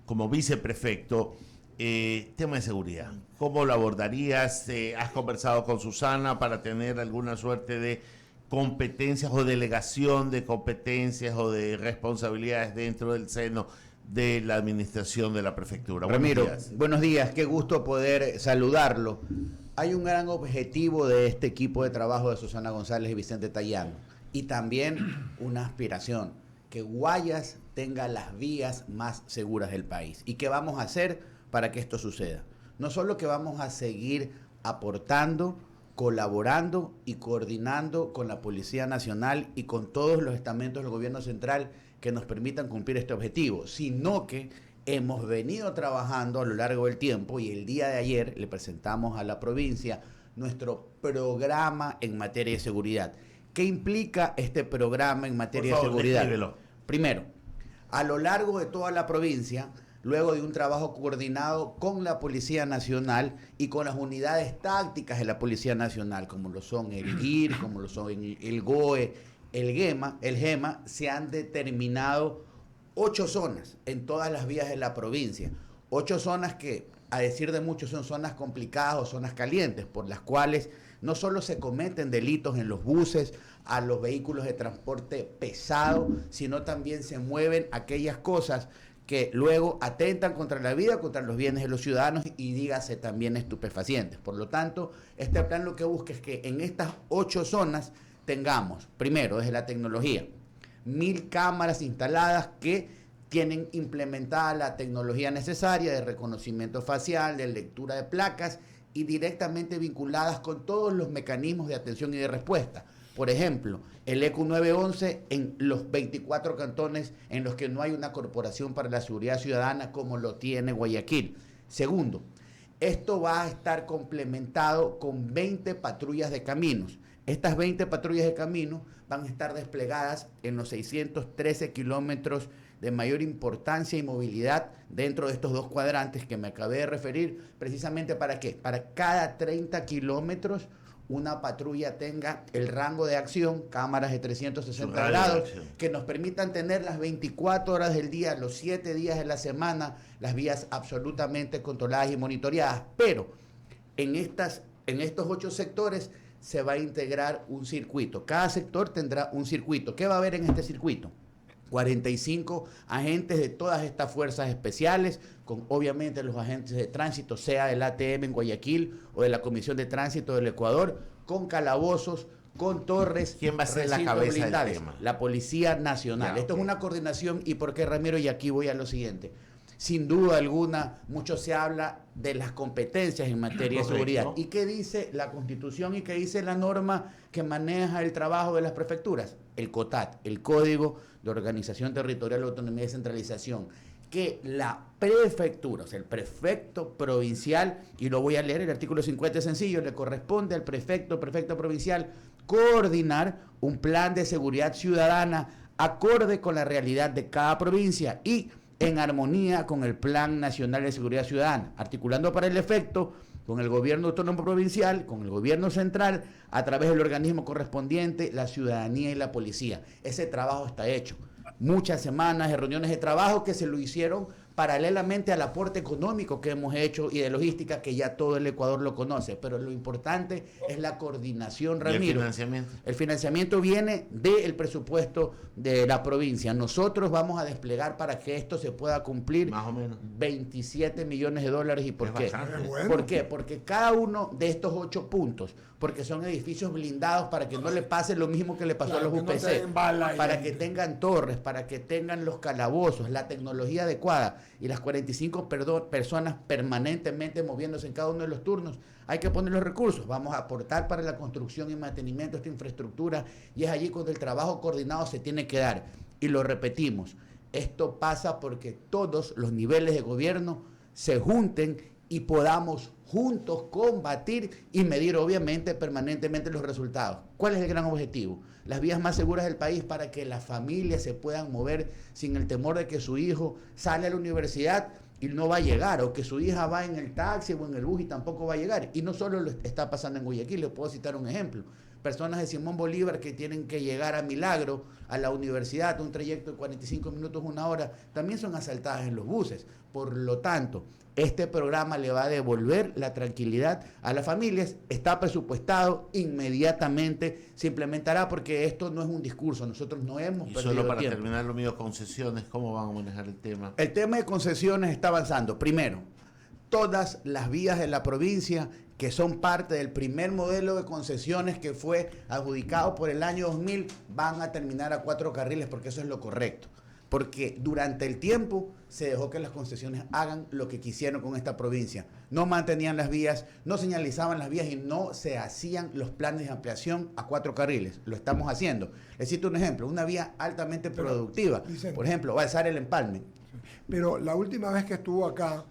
como viceprefecto, tema de seguridad. ¿Cómo lo abordarías? ¿Has conversado con Susana para tener alguna suerte de competencias o delegación de competencias o de responsabilidades dentro del seno de la administración de la prefectura? Ramiro, buenos días, qué gusto poder saludarlo. Hay un gran objetivo de este equipo de trabajo de Susana González y Vicente Tallano, y también una aspiración, que Guayas tenga las vías más seguras del país. ¿Y qué vamos a hacer para que esto suceda? No solo que vamos a seguir aportando, colaborando y coordinando con la Policía Nacional y con todos los estamentos del gobierno central que nos permitan cumplir este objetivo, sino que hemos venido trabajando a lo largo del tiempo, y el día de ayer le presentamos a la provincia nuestro programa en materia de seguridad. ¿Qué implica este programa en materia de seguridad? Descríbelo. Primero, a lo largo de toda la provincia, luego de un trabajo coordinado con la Policía Nacional y con las unidades tácticas de la Policía Nacional, como lo son el GIR, como lo son el GOE, el GEMA, se han determinado 8 zonas en todas las vías de la provincia. 8 zonas que, a decir de muchos, son zonas complicadas o zonas calientes, por las cuales no solo se cometen delitos en los buses, a los vehículos de transporte pesado, sino también se mueven aquellas cosas que luego atentan contra la vida, contra los bienes de los ciudadanos, y dígase también estupefacientes. Por lo tanto, este plan lo que busca es que en estas 8 zonas tengamos, primero, desde la tecnología, 1000 cámaras instaladas que tienen implementada la tecnología necesaria de reconocimiento facial, de lectura de placas, y directamente vinculadas con todos los mecanismos de atención y de respuesta. Por ejemplo, el ECU 911 en los 24 cantones en los que no hay una corporación para la seguridad ciudadana como lo tiene Guayaquil. Segundo, esto va a estar complementado con 20 patrullas de caminos. Estas 20 patrullas de caminos van a estar desplegadas en los 613 kilómetros de mayor importancia y movilidad dentro de estos 2 cuadrantes que me acabé de referir. ¿Precisamente para qué? Para cada 30 kilómetros una patrulla tenga el rango de acción, cámaras de 360 grados, que nos permitan tener las 24 horas del día, los 7 días de la semana, las vías absolutamente controladas y monitoreadas. Pero en estos 8 sectores se va a integrar un circuito. Cada sector tendrá un circuito. ¿Qué va a haber en este circuito? 45 agentes de todas estas fuerzas especiales, con obviamente los agentes de tránsito, sea del ATM en Guayaquil o de la Comisión de Tránsito del Ecuador, con calabozos, con torres. ¿Quién va a ser la cabeza del tema? La Policía Nacional. Esto es una coordinación. ¿Y por qué, Ramiro? Y aquí voy a lo siguiente. Sin duda alguna, mucho se habla de las competencias en materia de seguridad. ¿Y qué dice la Constitución y qué dice la norma que maneja el trabajo de las prefecturas? El COTAT, el Código de Organización Territorial, Autonomía y Descentralización, que la prefectura, o sea, el prefecto provincial, y lo voy a leer, el artículo 50 es sencillo, le corresponde al prefecto provincial coordinar un plan de seguridad ciudadana acorde con la realidad de cada provincia y en armonía con el Plan Nacional de Seguridad Ciudadana, articulando para el efecto con el gobierno autónomo provincial, con el gobierno central, a través del organismo correspondiente, la ciudadanía y la policía. Ese trabajo está hecho. Muchas semanas de reuniones de trabajo que se lo hicieron paralelamente al aporte económico que hemos hecho y de logística que ya todo el Ecuador lo conoce. Pero lo importante es la coordinación, Ramiro. ¿Y el financiamiento? El financiamiento viene del presupuesto de la provincia. Nosotros vamos a desplegar para que esto se pueda cumplir más o menos 27 millones de dólares. ¿Y por qué? Bueno. ¿Por qué? Porque cada uno de estos 8 puntos, porque son edificios blindados para que no le pase lo mismo que le pasó a los UPC, para que tengan torres, para que tengan los calabozos, la tecnología adecuada y las 45 personas permanentemente moviéndose en cada uno de los turnos. Hay que poner los recursos. Vamos a aportar para la construcción y mantenimiento de esta infraestructura, y es allí cuando el trabajo coordinado se tiene que dar. Y lo repetimos, esto pasa porque todos los niveles de gobierno se junten y podamos juntos combatir y medir obviamente permanentemente los resultados. ¿Cuál es el gran objetivo? Las vías más seguras del país para que las familias se puedan mover sin el temor de que su hijo sale a la universidad y no va a llegar, o que su hija va en el taxi o en el bus y tampoco va a llegar. Y no solo lo está pasando en Guayaquil, le puedo citar un ejemplo. personas de Simón Bolívar que tienen que llegar a Milagro, a la universidad, un trayecto de 45 minutos, 1 hora, también son asaltadas en los buses. Por lo tanto, este programa le va a devolver la tranquilidad a las familias, está presupuestado, inmediatamente se implementará, porque esto no es un discurso, nosotros no hemos perdido solo para tiempo. terminar lo mío, concesiones, ¿cómo van a manejar el tema? El tema de concesiones está avanzando. Primero, todas las vías de la provincia que son parte del primer modelo de concesiones que fue adjudicado por el año 2000 van a terminar a 4 carriles, porque eso es lo correcto. Porque durante el tiempo se dejó que las concesiones hagan lo que quisieron con esta provincia. No mantenían las vías, no señalizaban las vías y no se hacían los planes de ampliación a 4 carriles. Lo estamos haciendo. Les cito un ejemplo, una vía altamente productiva. Vicente, por ejemplo, va a ser el Empalme. pero la última vez que estuvo acá,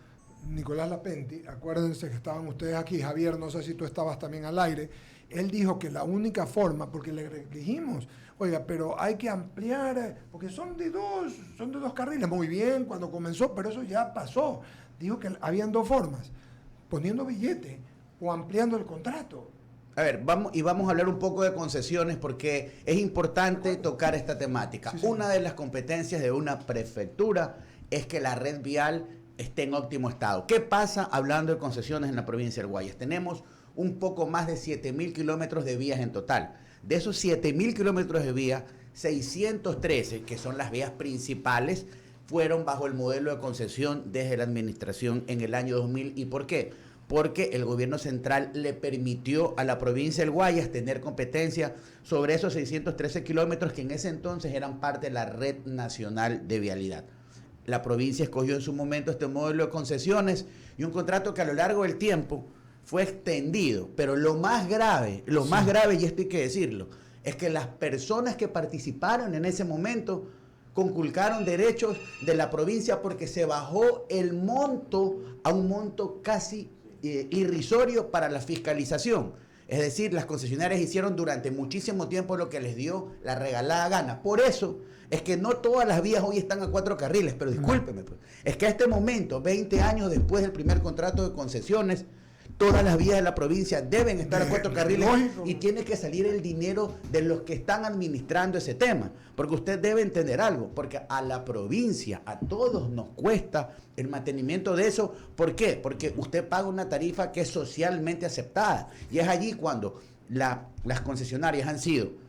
Nicolás Lapenti, acuérdense que estaban ustedes aquí, Javier, no sé si tú estabas también al aire, él dijo que la única forma, porque le dijimos, oiga, pero hay que ampliar, porque son de dos carriles, muy bien cuando comenzó, pero eso ya pasó. Dijo que habían 2 formas, poniendo billete o ampliando el contrato. A ver, vamos a hablar un poco de concesiones, porque es importante tocar esta temática. Sí, sí. Una de las competencias de una prefectura es que la red vial esté en óptimo estado. ¿Qué pasa hablando de concesiones en la provincia del Guayas? Tenemos un poco más de 7.000 kilómetros de vías en total. De esos 7.000 kilómetros de vías, 613, que son las vías principales, fueron bajo el modelo de concesión desde la administración en el año 2000. ¿Y por qué? Porque el gobierno central le permitió a la provincia del Guayas tener competencia sobre esos 613 kilómetros que en ese entonces eran parte de la red nacional de vialidad. La provincia escogió en su momento este modelo de concesiones y un contrato que a lo largo del tiempo fue extendido. Pero lo más grave, y esto hay que decirlo, es que las personas que participaron en ese momento conculcaron derechos de la provincia, porque se bajó el monto a un monto casi irrisorio para la fiscalización. Es decir, las concesionarias hicieron durante muchísimo tiempo lo que les dio la regalada gana. Por eso es que no todas las vías hoy están a 4 carriles, pero discúlpeme, pues, es que a este momento, 20 años después del primer contrato de concesiones, todas las vías de la provincia deben estar a 4 carriles, y tiene que salir el dinero de los que están administrando ese tema, porque usted debe entender algo, porque a la provincia, a todos nos cuesta el mantenimiento de eso. ¿Por qué? Porque usted paga una tarifa que es socialmente aceptada, y es allí cuando las concesionarias han sido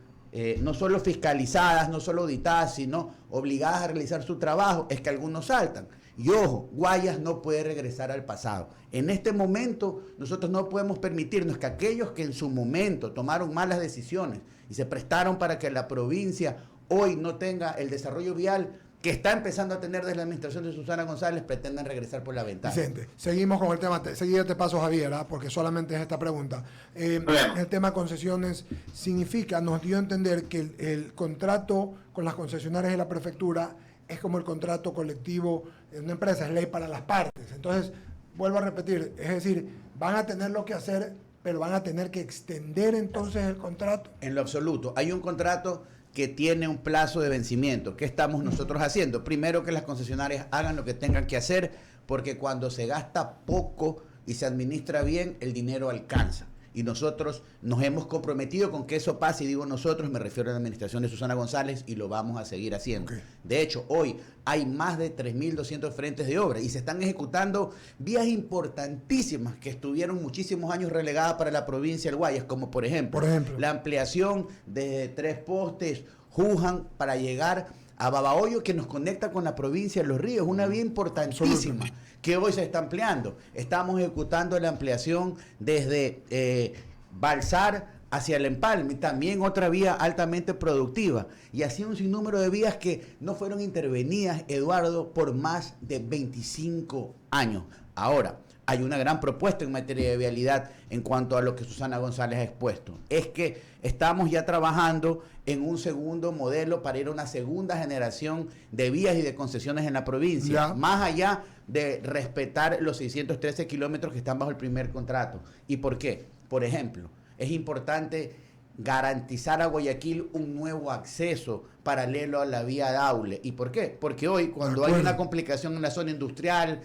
no solo fiscalizadas, no solo auditadas, sino obligadas a realizar su trabajo, es que algunos saltan. Y ojo, Guayas no puede regresar al pasado. En este momento nosotros no podemos permitirnos que aquellos que en su momento tomaron malas decisiones y se prestaron para que la provincia hoy no tenga el desarrollo vial que está empezando a tener desde la administración de Susana González, pretendan regresar por la ventana. Vicente, seguimos con el tema, seguida te paso Javier, porque solamente es esta pregunta. El tema concesiones significa, nos dio a entender que el contrato con las concesionarias de la prefectura es como el contrato colectivo de una empresa, es ley para las partes. Entonces, vuelvo a repetir, es decir, van a tener lo que hacer, pero van a tener que extender entonces el contrato. En lo absoluto, hay un contrato que tiene un plazo de vencimiento. ¿Qué estamos nosotros haciendo? Primero, que las concesionarias hagan lo que tengan que hacer, porque cuando se gasta poco y se administra bien, el dinero alcanza. Y nosotros nos hemos comprometido con que eso pase, y digo nosotros, me refiero a la administración de Susana González, y lo vamos a seguir haciendo. Okay. De hecho, hoy hay más de 3.200 frentes de obra y se están ejecutando vías importantísimas que estuvieron muchísimos años relegadas para la provincia del Guayas, como por ejemplo, la ampliación de 3 postes Juján para llegar a Babahoyo, que nos conecta con la provincia de Los Ríos, una vía importantísima que hoy se está ampliando. Estamos ejecutando la ampliación desde Balsar hacia el Empalme, también otra vía altamente productiva, y así un sinnúmero de vías que no fueron intervenidas, Eduardo, por más de 25 años. Ahora, hay una gran propuesta en materia de vialidad en cuanto a lo que Susana González ha expuesto. Es que estamos ya trabajando en un segundo modelo para ir a una segunda generación de vías y de concesiones en la provincia, más allá de respetar los 613 kilómetros que están bajo el primer contrato. ¿Y por qué? Por ejemplo, es importante garantizar a Guayaquil un nuevo acceso paralelo a la vía Daule. ¿Y por qué? Porque hoy, cuando hay una complicación en la zona industrial,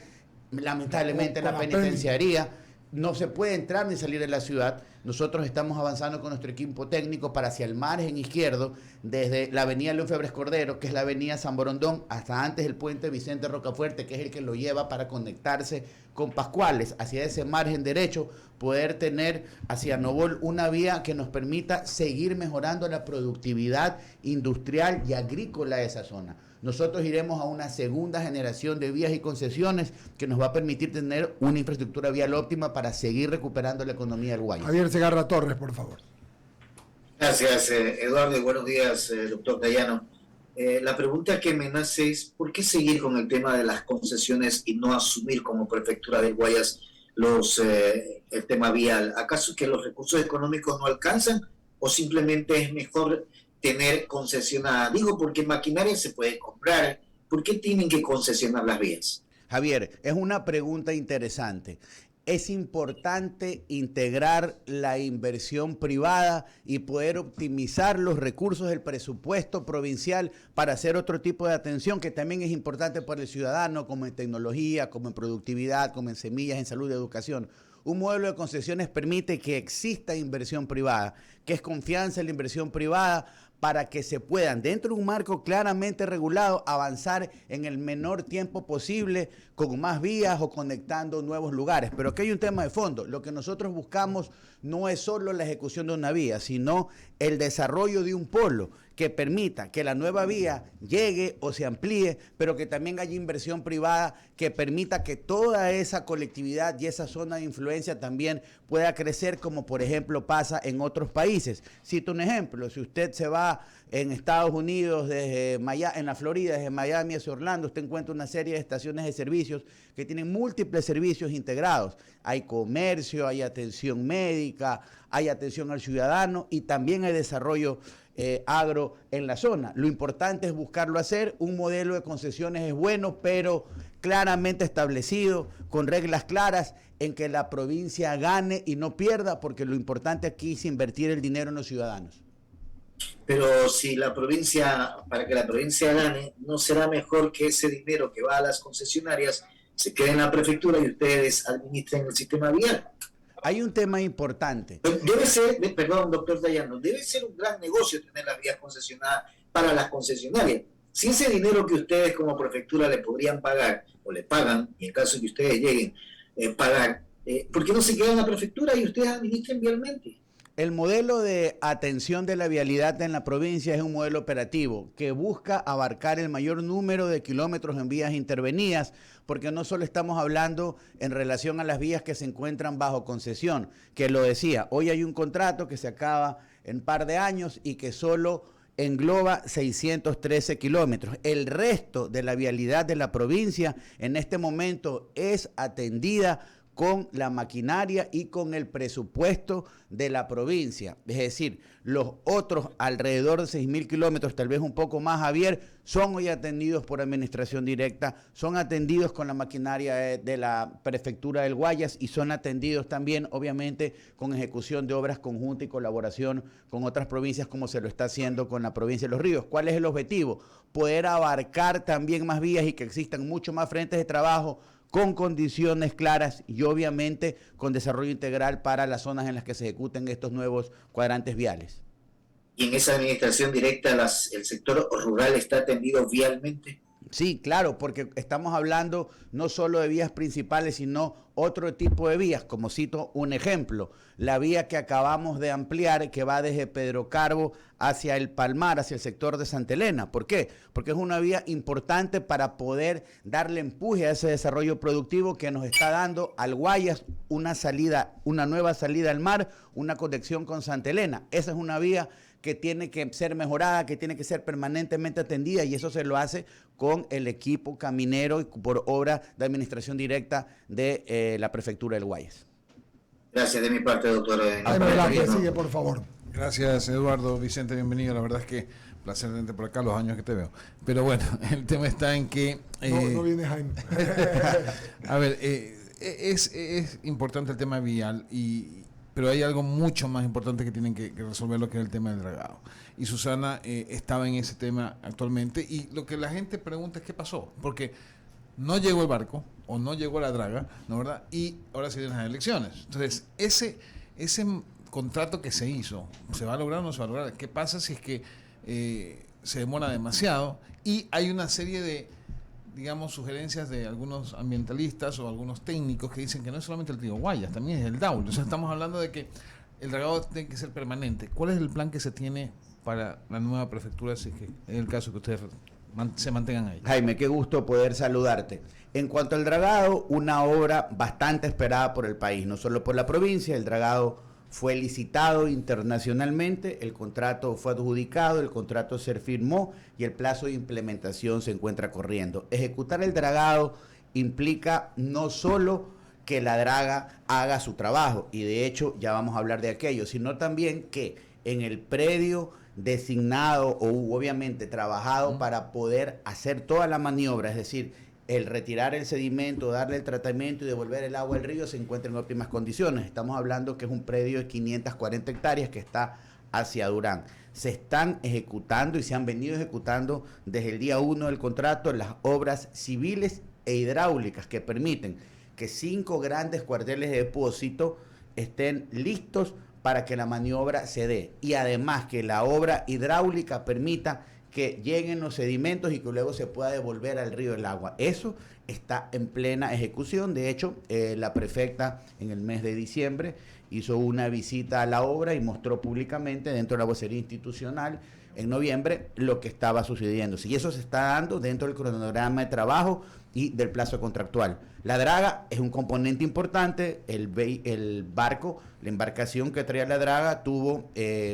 lamentablemente en la penitenciaría, no se puede entrar ni salir de la ciudad. Nosotros estamos avanzando con nuestro equipo técnico para hacia el margen izquierdo, desde la avenida León Febres Cordero, que es la avenida San Borondón, hasta antes el puente Vicente Rocafuerte, que es el que lo lleva para conectarse con Pascuales, hacia ese margen derecho, poder tener hacia Novol una vía que nos permita seguir mejorando la productividad industrial y agrícola de esa zona. Nosotros iremos a una segunda generación de vías y concesiones que nos va a permitir tener una infraestructura vial óptima para seguir recuperando la economía del Guayas. Javier Segarra Torres, por favor. Gracias, Eduardo, y buenos días, doctor Dayano. La pregunta que me nace es, ¿por qué seguir con el tema de las concesiones y no asumir como prefectura del Guayas el tema vial? ¿Acaso que los recursos económicos no alcanzan o simplemente es mejor tener concesionada? Digo, porque maquinaria se puede comprar. ¿Por qué tienen que concesionar las vías? Javier, es una pregunta interesante. Es importante integrar la inversión privada y poder optimizar los recursos del presupuesto provincial para hacer otro tipo de atención que también es importante para el ciudadano, como en tecnología, como en productividad, como en semillas, en salud y educación. Un modelo de concesiones permite que exista inversión privada, que es confianza en la inversión privada, para que se puedan, dentro de un marco claramente regulado, avanzar en el menor tiempo posible con más vías o conectando nuevos lugares. Pero aquí hay un tema de fondo. Lo que nosotros buscamos no es solo la ejecución de una vía, sino el desarrollo de un polo que permita que la nueva vía llegue o se amplíe, pero que también haya inversión privada que permita que toda esa colectividad y esa zona de influencia también pueda crecer, como por ejemplo pasa en otros países. Cito un ejemplo: si usted se va en Estados Unidos, desde Miami, en la Florida, desde Miami hacia Orlando, usted encuentra una serie de estaciones de servicios que tienen múltiples servicios integrados. Hay comercio, hay atención médica, hay atención al ciudadano y también hay desarrollo agro en la zona. Lo importante es buscarlo hacer. Un modelo de concesiones es bueno, pero claramente establecido, con reglas claras, en que la provincia gane y no pierda, porque lo importante aquí es invertir el dinero en los ciudadanos. Pero si la provincia, para que la provincia gane, ¿no será mejor que ese dinero que va a las concesionarias se quede en la prefectura y ustedes administren el sistema vial? Hay un tema importante. Debe ser, perdón, doctor Dayano, debe ser un gran negocio tener las vías concesionadas para las concesionarias. Si ese dinero que ustedes como prefectura le podrían pagar, o le pagan, y en caso de que ustedes lleguen a pagar, ¿por qué no se queda en la prefectura y ustedes administren vialmente? El modelo de atención de la vialidad en la provincia es un modelo operativo que busca abarcar el mayor número de kilómetros en vías intervenidas, porque no solo estamos hablando en relación a las vías que se encuentran bajo concesión, que lo decía, hoy hay un contrato que se acaba en par de años y que solo engloba 613 kilómetros. El resto de la vialidad de la provincia en este momento es atendida con la maquinaria y con el presupuesto de la provincia. Es decir, los otros alrededor de 6.000 kilómetros, tal vez un poco más, Javier, son hoy atendidos por administración directa, son atendidos con la maquinaria de la prefectura del Guayas y son atendidos también, obviamente, con ejecución de obras conjuntas y colaboración con otras provincias, como se lo está haciendo con la provincia de Los Ríos. ¿Cuál es el objetivo? Poder abarcar también más vías y que existan muchos más frentes de trabajo con condiciones claras y obviamente con desarrollo integral para las zonas en las que se ejecuten estos nuevos cuadrantes viales. ¿Y en esa administración directa el sector rural está atendido vialmente? Sí, claro, porque estamos hablando no solo de vías principales, sino otro tipo de vías, como cito un ejemplo, la vía que acabamos de ampliar, que va desde Pedro Carbo hacia el Palmar, hacia el sector de Santa Elena. ¿Por qué? Porque es una vía importante para poder darle empuje a ese desarrollo productivo que nos está dando al Guayas una nueva salida al mar, una conexión con Santa Elena. Esa es una vía que tiene que ser mejorada, que tiene que ser permanentemente atendida, y eso se lo hace con el equipo caminero y por obra de administración directa de la prefectura del Guayas. Gracias de mi parte, doctor. Sigue, por favor. Gracias, Eduardo. Vicente, bienvenido. La verdad es que placer tenerte por acá, los años que te veo. Pero bueno, el tema está en que... No viene Jaime. A ver, es importante el tema vial, pero hay algo mucho más importante que tienen que resolver, lo que es el tema del dragado. Y Susana estaba en ese tema actualmente, y lo que la gente pregunta es qué pasó, porque no llegó el barco, o no llegó la draga, ¿no verdad? Y ahora se vienen las elecciones. Entonces, ese contrato que se hizo, ¿se va a lograr o no se va a lograr? ¿Qué pasa si es que se demora demasiado? Y hay una serie de, digamos, sugerencias de algunos ambientalistas o algunos técnicos que dicen que no es solamente el río Guayas, también es el Daule. O sea, estamos hablando de que el dragado tiene que ser permanente. ¿Cuál es el plan que se tiene para la nueva prefectura, si es que es el caso que ustedes se mantengan ahí? Jaime, qué gusto poder saludarte. En cuanto al dragado, una obra bastante esperada por el país, no solo por la provincia. El dragado fue licitado internacionalmente, el contrato fue adjudicado, el contrato se firmó y el plazo de implementación se encuentra corriendo. Ejecutar el dragado implica no solo que la draga haga su trabajo, y de hecho ya vamos a hablar de aquello, sino también que en el predio designado o obviamente trabajado para poder hacer toda la maniobra, es decir, el retirar el sedimento, darle el tratamiento y devolver el agua al río, se encuentra en óptimas condiciones. Estamos hablando que es un predio de 540 hectáreas que está hacia Durán. Se están ejecutando y se han venido ejecutando desde el día 1 del contrato las obras civiles e hidráulicas que permiten que 5 grandes cuarteles de depósito estén listos para que la maniobra se dé. Y además que la obra hidráulica permita que lleguen los sedimentos y que luego se pueda devolver al río el agua. Eso está en plena ejecución. De hecho, la prefecta en el mes de diciembre hizo una visita a la obra y mostró públicamente dentro de la vocería institucional en noviembre lo que estaba sucediendo. Y eso se está dando dentro del cronograma de trabajo y del plazo contractual. La draga es un componente importante. El barco, la embarcación que traía la draga tuvo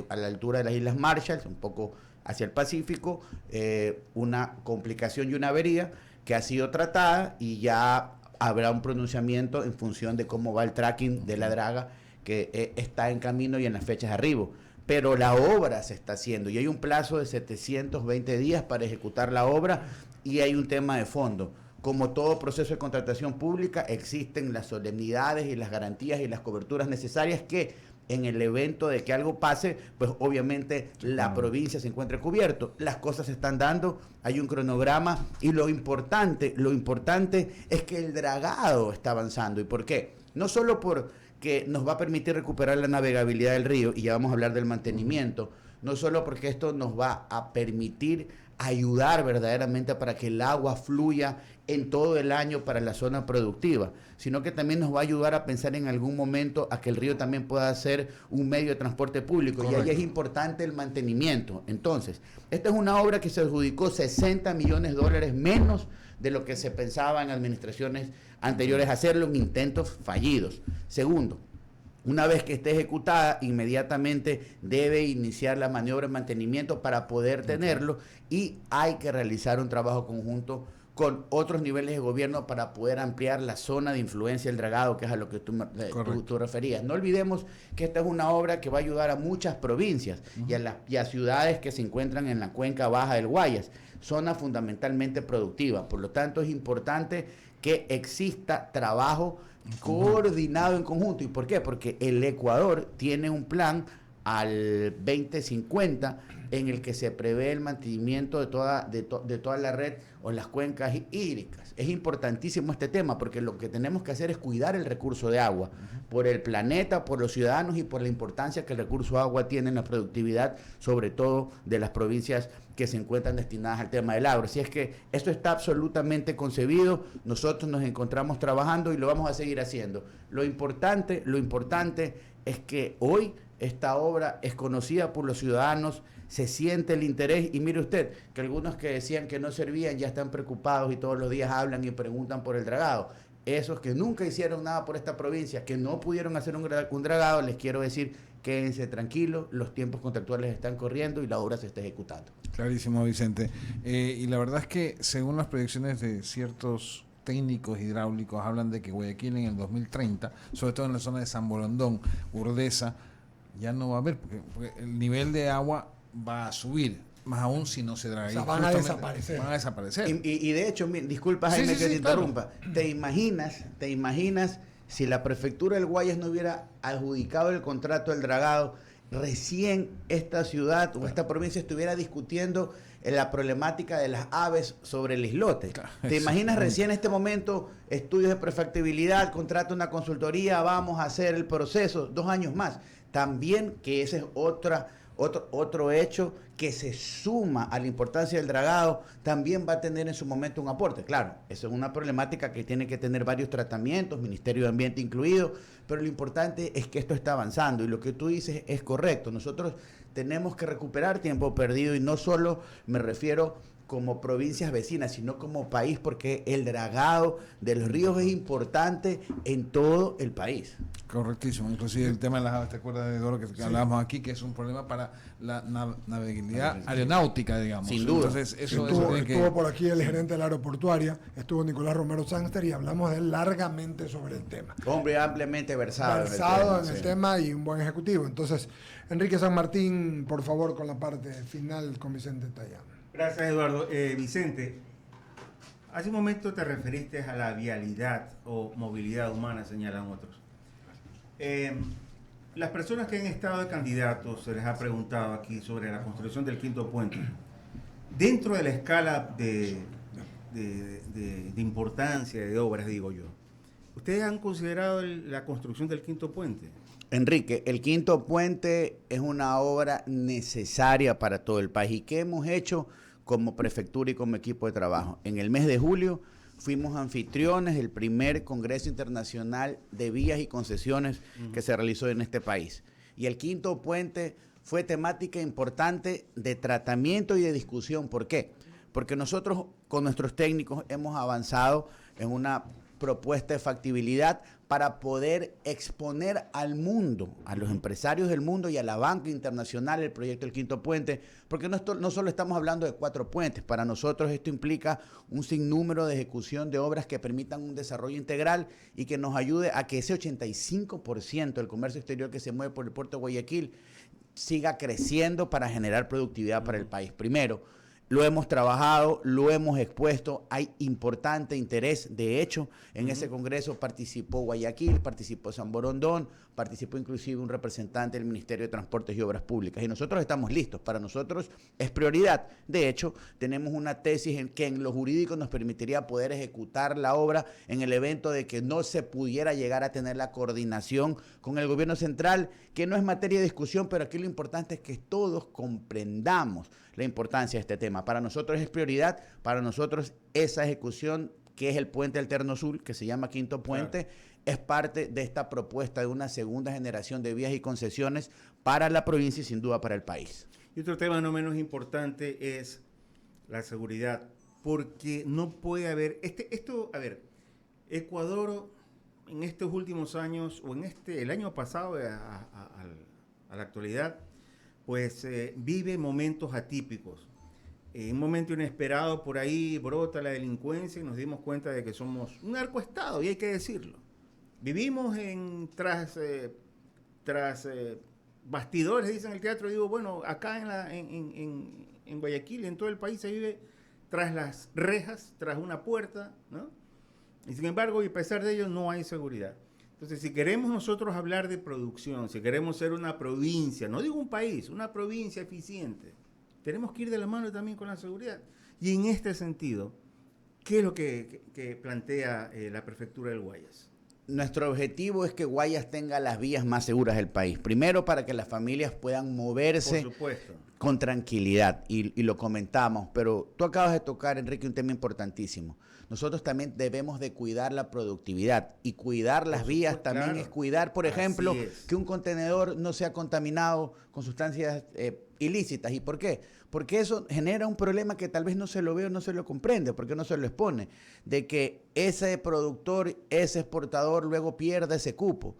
a la altura de las Islas Marshall, un poco hacia el Pacífico, una complicación y una avería que ha sido tratada y ya habrá un pronunciamiento en función de cómo va el tracking de la draga, que está en camino y en las fechas de arribo. Pero la obra se está haciendo y hay un plazo de 720 días para ejecutar la obra, y hay un tema de fondo. Como todo proceso de contratación pública, existen las solemnidades y las garantías y las coberturas necesarias que en el evento de que algo pase, pues obviamente la provincia se encuentre cubierto. Las cosas se están dando, hay un cronograma, y lo importante es que el dragado está avanzando. ¿Y por qué? No solo porque nos va a permitir recuperar la navegabilidad del río, y ya vamos a hablar del mantenimiento, no solo porque esto nos va a permitir ayudar verdaderamente para que el agua fluya en todo el año para la zona productiva, sino que también nos va a ayudar a pensar en algún momento a que el río también pueda ser un medio de transporte público. Correcto. Y ahí es importante el mantenimiento. Entonces, esta es una obra que se adjudicó $60 millones menos de lo que se pensaba en administraciones anteriores hacerlo, en intentos fallidos. Segundo, una vez que esté ejecutada, inmediatamente debe iniciar la maniobra de mantenimiento para poder tenerlo, y hay que realizar un trabajo conjunto con otros niveles de gobierno para poder ampliar la zona de influencia del dragado, que es a lo que tú referías. No olvidemos que esta es una obra que va a ayudar a muchas provincias y a ciudades que se encuentran en la cuenca baja del Guayas, zona fundamentalmente productiva. Por lo tanto, es importante que exista trabajo coordinado en conjunto. ¿Y por qué? Porque el Ecuador tiene un plan al 2050 en el que se prevé el mantenimiento de toda la red o las cuencas hídricas. Es importantísimo este tema porque lo que tenemos que hacer es cuidar el recurso de agua por el planeta, por los ciudadanos y por la importancia que el recurso de agua tiene en la productividad, sobre todo de las provincias que se encuentran destinadas al tema del agro. Así es que esto está absolutamente concebido, nosotros nos encontramos trabajando y lo vamos a seguir haciendo. Lo importante es que hoy esta obra es conocida por los ciudadanos, se siente el interés, y mire usted, que algunos que decían que no servían ya están preocupados y todos los días hablan y preguntan por el dragado. Esos que nunca hicieron nada por esta provincia, que no pudieron hacer un dragado, les quiero decir, quédense tranquilos, los tiempos contractuales están corriendo y la obra se está ejecutando. Clarísimo, Vicente. Y la verdad es que según las proyecciones de ciertos técnicos hidráulicos, hablan de que Guayaquil en el 2030, sobre todo en la zona de San Borondón, Urdesa, ya no va a haber, porque el nivel de agua va a subir, más aún si no se draga. O sea, van a desaparecer. Y de hecho, disculpa Jaime que te interrumpa, claro. ¿Te imaginas si la prefectura del Guayas no hubiera adjudicado el contrato del dragado, recién esta ciudad o esta provincia estuviera discutiendo la problemática de las aves sobre el islote. Claro, ¿Te imaginas recién en este momento estudios de prefactibilidad, contrata una consultoría, vamos a hacer el proceso, 2 años más? También que ese es otro hecho que se suma a la importancia del dragado, también va a tener en su momento un aporte. Claro, eso es una problemática que tiene que tener varios tratamientos, Ministerio de Ambiente incluido, pero lo importante es que esto está avanzando y lo que tú dices es correcto. Nosotros tenemos que recuperar tiempo perdido y no solo me refiero como provincias vecinas, sino como país, porque el dragado de los ríos es importante en todo el país. Correctísimo, inclusive el tema de las aves, ¿te acuerdas de Doro que hablábamos aquí? Que es un problema para la navegabilidad aeronáutica, digamos. Sin duda. Entonces, eso Estuvo tiene por aquí el gerente de la aeroportuaria, estuvo Nicolás Romero Sangster y hablamos de él largamente sobre el tema. Hombre ampliamente versado En el tema y un buen ejecutivo. Entonces, Enrique San Martín, por favor, con la parte final con Vicente Tallano. Gracias, Eduardo. Vicente, hace un momento te referiste a la vialidad o movilidad humana, señalan otros. Las personas que han estado de candidatos, se les ha preguntado aquí sobre la construcción del quinto puente. Dentro de la escala de importancia de obras, digo yo, ¿ustedes han considerado la construcción del quinto puente? Enrique, el quinto puente es una obra necesaria para todo el país. ¿Y qué hemos hecho como prefectura y como equipo de trabajo? En el mes de julio fuimos anfitriones del primer Congreso Internacional de Vías y Concesiones que se realizó en este país. Y el quinto puente fue temática importante de tratamiento y de discusión. ¿Por qué? Porque nosotros con nuestros técnicos hemos avanzado en una propuesta de factibilidad para poder exponer al mundo, a los empresarios del mundo y a la banca internacional el proyecto del quinto puente, porque no solo estamos hablando de 4 puentes, para nosotros esto implica un sinnúmero de ejecución de obras que permitan un desarrollo integral y que nos ayude a que ese 85% del comercio exterior que se mueve por el puerto de Guayaquil siga creciendo para generar productividad para el país. Primero, lo hemos trabajado, lo hemos expuesto, hay importante interés. De hecho, en ese congreso participó Guayaquil, participó San Borondón, participó inclusive un representante del Ministerio de Transportes y Obras Públicas. Y nosotros estamos listos, para nosotros es prioridad. De hecho, tenemos una tesis que en lo jurídico nos permitiría poder ejecutar la obra en el evento de que no se pudiera llegar a tener la coordinación con el gobierno central, que no es materia de discusión, pero aquí lo importante es que todos comprendamos la importancia de este tema. Para nosotros es prioridad, para nosotros esa ejecución que es el puente alterno sur, que se llama Quinto Puente, es parte de esta propuesta de una segunda generación de vías y concesiones para la provincia y sin duda para el país. Y otro tema no menos importante es la seguridad, porque no puede haber, Ecuador en estos últimos años, o el año pasado a la actualidad, pues vive momentos atípicos. En un momento inesperado por ahí brota la delincuencia y nos dimos cuenta de que somos un narcoestado, y hay que decirlo. Vivimos tras bastidores, dicen en el teatro. Digo, bueno, acá en Guayaquil, en todo el país, se vive tras las rejas, tras una puerta, ¿no? Y sin embargo, y a pesar de ello, no hay seguridad. Entonces, si queremos nosotros hablar de producción, si queremos ser una provincia, no digo un país, una provincia eficiente, tenemos que ir de la mano también con la seguridad. Y en este sentido, ¿qué es lo que plantea la prefectura del Guayas? Nuestro objetivo es que Guayas tenga las vías más seguras del país. Primero, para que las familias puedan moverse con tranquilidad, y lo comentamos, pero tú acabas de tocar, Enrique, un tema importantísimo. Nosotros también debemos de cuidar la productividad, y cuidar las vías también es cuidar, por ejemplo, que un contenedor no sea contaminado con sustancias ilícitas. ¿Y por qué? Porque eso genera un problema que tal vez no se lo ve o no se lo comprende, porque no se lo expone, de que ese productor, ese exportador luego pierde ese cupo.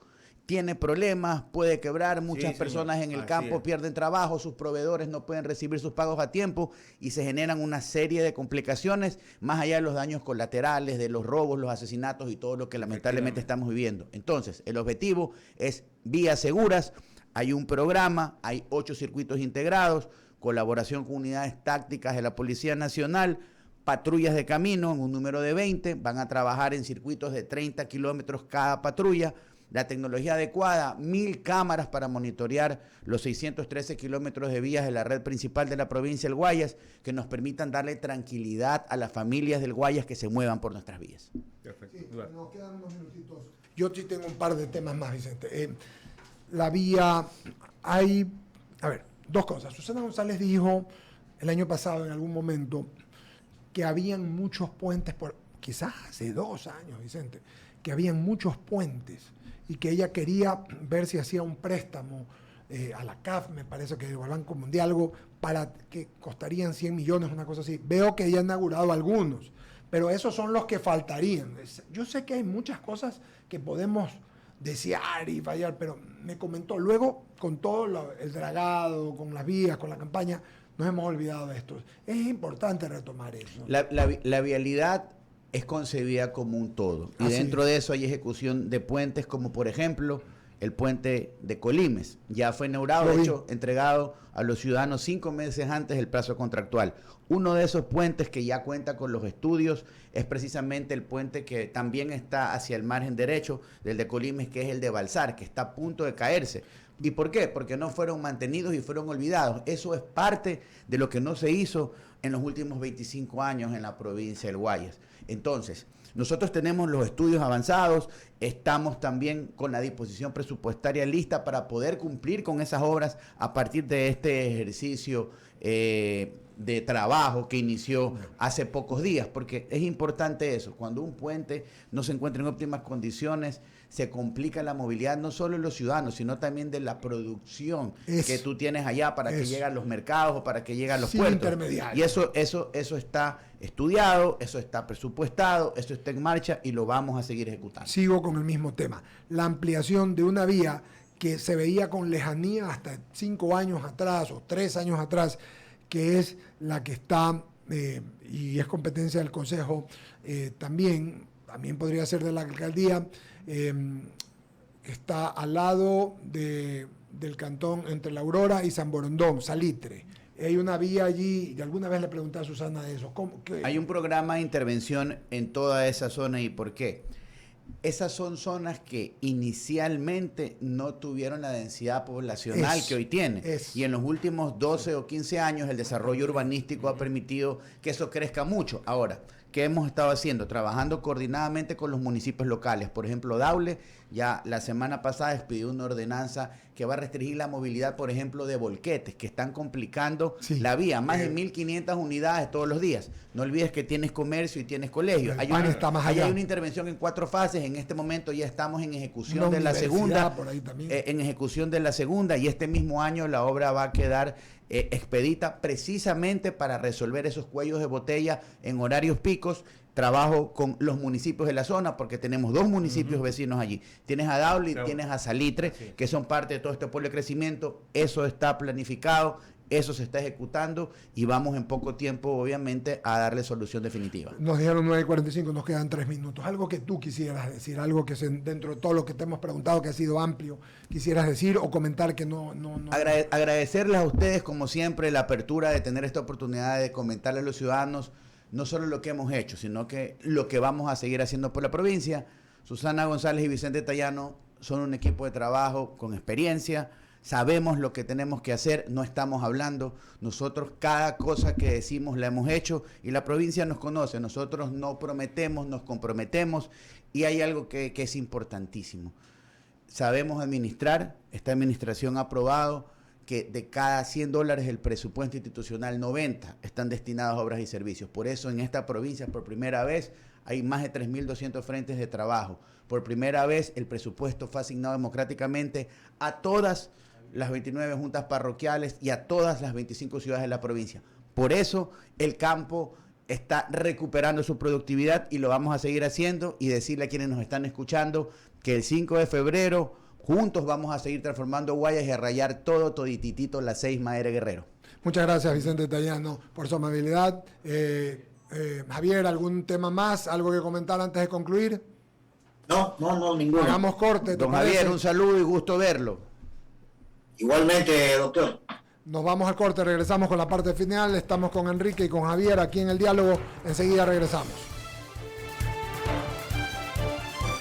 Tiene problemas, puede quebrar, muchas personas en el campo pierden trabajo, sus proveedores no pueden recibir sus pagos a tiempo y se generan una serie de complicaciones, más allá de los daños colaterales, de los robos, los asesinatos y todo lo que lamentablemente estamos viviendo. Entonces, el objetivo es vías seguras. Hay un programa, hay 8 circuitos integrados, colaboración con unidades tácticas de la Policía Nacional, patrullas de camino en un número de 20, van a trabajar en circuitos de 30 kilómetros cada patrulla. la tecnología adecuada, 1000 cámaras para monitorear los 613 kilómetros de vías de la red principal de la provincia del Guayas, que nos permitan darle tranquilidad a las familias del Guayas que se muevan por nuestras vías. Perfecto. Sí, nos quedan unos minutitos. Yo sí tengo un par de temas más, Vicente. La vía, hay, a ver, dos cosas. Susana González dijo el año pasado en algún momento que habían muchos puentes, quizás hace 2 años, Vicente, que habían muchos puentes y que ella quería ver si hacía un préstamo a la CAF, me parece que el Banco Mundial, algo para que costarían 100 millones, una cosa así. Veo que ella ha inaugurado algunos, pero esos son los que faltarían. Yo sé que hay muchas cosas que podemos desear y fallar, pero me comentó luego con todo el dragado, con las vías, con la campaña, nos hemos olvidado de esto. Es importante retomar eso. La vialidad es concebida como un todo. Y dentro de eso hay ejecución de puentes como, por ejemplo, el puente de Colimes. Ya fue inaugurado, de hecho, entregado a los ciudadanos 5 meses antes del plazo contractual. Uno de esos puentes que ya cuenta con los estudios es precisamente el puente que también está hacia el margen derecho del de Colimes, que es el de Balsar, que está a punto de caerse. ¿Y por qué? Porque no fueron mantenidos y fueron olvidados. Eso es parte de lo que no se hizo en los últimos 25 años en la provincia del Guayas. Entonces, nosotros tenemos los estudios avanzados, estamos también con la disposición presupuestaria lista para poder cumplir con esas obras a partir de este ejercicio de trabajo que inició hace pocos días, porque es importante eso. Cuando un puente no se encuentra en óptimas condiciones, se complica la movilidad no solo de los ciudadanos, sino también de la producción que tú tienes allá para que lleguen a los mercados o para que lleguen a los puertos. Y eso está estudiado, eso está presupuestado, eso está en marcha y lo vamos a seguir ejecutando. Sigo con el mismo tema. La ampliación de una vía que se veía con lejanía hasta 5 años atrás o 3 años atrás, que es la que está, y es competencia del Consejo, también podría ser de la alcaldía, está al lado del cantón entre La Aurora y San Borondón, Salitre. Hay una vía allí, y alguna vez le pregunté a Susana de eso. Hay un programa de intervención en toda esa zona, ¿y por qué? Esas son zonas que inicialmente no tuvieron la densidad poblacional que hoy tiene. Y en los últimos 12 o 15 años el desarrollo urbanístico ha permitido que eso crezca mucho. Ahora, ¿qué hemos estado haciendo? Trabajando coordinadamente con los municipios locales. Por ejemplo, Daule ya la semana pasada expidió una ordenanza que va a restringir la movilidad, por ejemplo, de volquetes, que están complicando la vía. Más de 1.500 unidades todos los días. No olvides que tienes comercio y tienes colegio. Hay una intervención en 4 fases. En este momento ya estamos en ejecución de la segunda. En ejecución de la segunda, y este mismo año la obra va a quedar expedita precisamente para resolver esos cuellos de botella en horarios picos. Trabajo con los municipios de la zona, porque tenemos 2 municipios vecinos allí. Tienes a Daule y tienes a Salitre, que son parte de todo este pueblo de crecimiento. Eso está planificado, eso se está ejecutando y vamos en poco tiempo, obviamente, a darle solución definitiva. Nos dijeron 9:45, nos quedan 3 minutos. Algo que tú quisieras decir, algo que dentro de todo lo que te hemos preguntado, que ha sido amplio, quisieras decir o comentar que no. Agradecerles a ustedes, como siempre, la apertura de tener esta oportunidad de comentarle a los ciudadanos no solo lo que hemos hecho, sino que lo que vamos a seguir haciendo por la provincia. Susana González y Vicente Tallano son un equipo de trabajo con experiencia, sabemos lo que tenemos que hacer, no estamos hablando. Nosotros cada cosa que decimos la hemos hecho y la provincia nos conoce. Nosotros no prometemos, nos comprometemos, y hay algo que es importantísimo. Sabemos administrar, esta administración ha aprobado que de cada $100 el presupuesto institucional, 90 están destinados a obras y servicios. Por eso en esta provincia, por primera vez, hay más de 3.200 frentes de trabajo. Por primera vez, el presupuesto fue asignado democráticamente a todas las 29 juntas parroquiales y a todas las 25 ciudades de la provincia. Por eso el campo está recuperando su productividad y lo vamos a seguir haciendo, y decirle a quienes nos están escuchando que el 5 de febrero juntos vamos a seguir transformando Guayas y a rayar todititito la 6 Madera Guerrero. Muchas gracias, Vicente Tallano, por su amabilidad. Javier, ¿algún tema más? ¿Algo que comentar antes de concluir? No, ninguno. Hagamos corte. Don Javier, un saludo y gusto verlo. Igualmente, doctor. Nos vamos al corte, regresamos con la parte final. Estamos con Enrique y con Javier aquí en El Diálogo. Enseguida regresamos.